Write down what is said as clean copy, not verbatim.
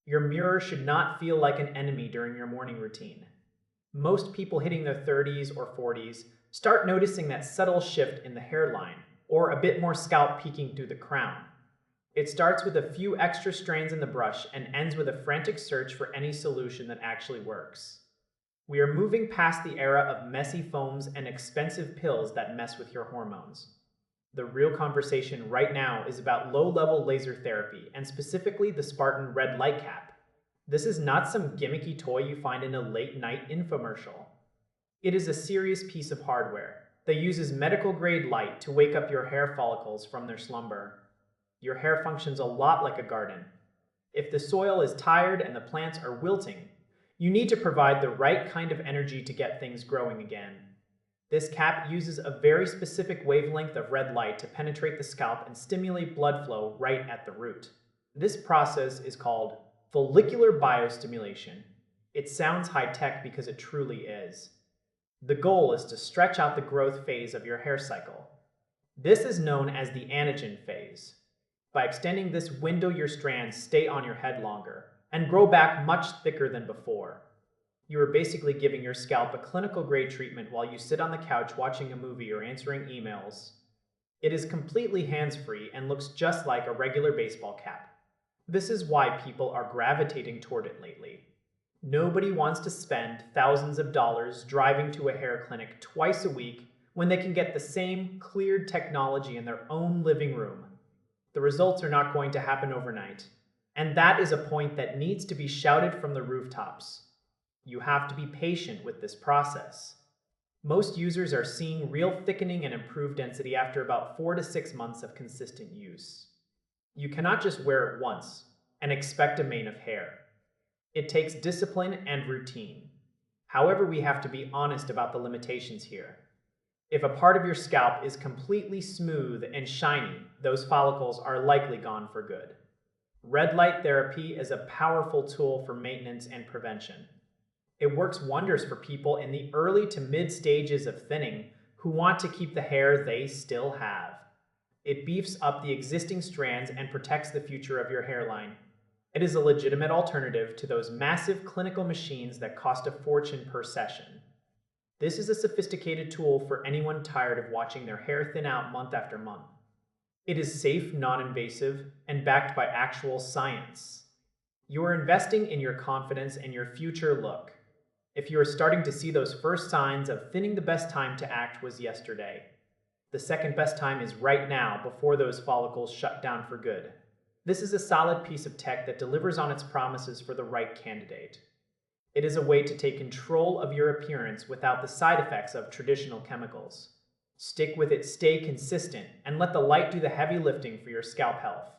Your mirror should not feel like an enemy during your morning routine. Most people hitting their 30s or 40s start noticing that subtle shift in the hairline, or a bit more scalp peeking through the crown. It starts with a few extra strands in the brush and ends with a frantic search for any solution that actually works. We are moving past the era of messy foams and expensive pills that mess with your hormones. The real conversation right now is about low-level laser therapy, and specifically the Spartan Red Light Cap. This is not some gimmicky toy you find in a late-night infomercial. It is a serious piece of hardware that uses medical-grade light to wake up your hair follicles from their slumber. Your hair functions a lot like a garden. If the soil is tired and the plants are wilting, you need to provide the right kind of energy to get things growing again. This cap uses a very specific wavelength of red light to penetrate the scalp and stimulate blood flow right at the root. This process is called follicular biostimulation. It sounds high-tech because it truly is. The goal is to stretch out the growth phase of your hair cycle. This is known as the anagen phase. By extending this window, your strands stay on your head longer and grow back much thicker than before. You are basically giving your scalp a clinical-grade treatment while you sit on the couch watching a movie or answering emails. It is completely hands-free and looks just like a regular baseball cap. This is why people are gravitating toward it lately. Nobody wants to spend thousands of dollars driving to a hair clinic twice a week when they can get the same cleared technology in their own living room. The results are not going to happen overnight, and that is a point that needs to be shouted from the rooftops. You have to be patient with this process. Most users are seeing real thickening and improved density after about 4 to 6 months of consistent use. You cannot just wear it once and expect a mane of hair. It takes discipline and routine. However, we have to be honest about the limitations here. If a part of your scalp is completely smooth and shiny, those follicles are likely gone for good. Red light therapy is a powerful tool for maintenance and prevention. It works wonders for people in the early to mid stages of thinning who want to keep the hair they still have. It beefs up the existing strands and protects the future of your hairline. It is a legitimate alternative to those massive clinical machines that cost a fortune per session. This is a sophisticated tool for anyone tired of watching their hair thin out month after month. It is safe, non-invasive, and backed by actual science. You are investing in your confidence and your future look. If you are starting to see those first signs of thinning, the best time to act was yesterday. The second best time is right now, before those follicles shut down for good. This is a solid piece of tech that delivers on its promises for the right candidate. It is a way to take control of your appearance without the side effects of traditional chemicals. Stick with it, stay consistent, and let the light do the heavy lifting for your scalp health.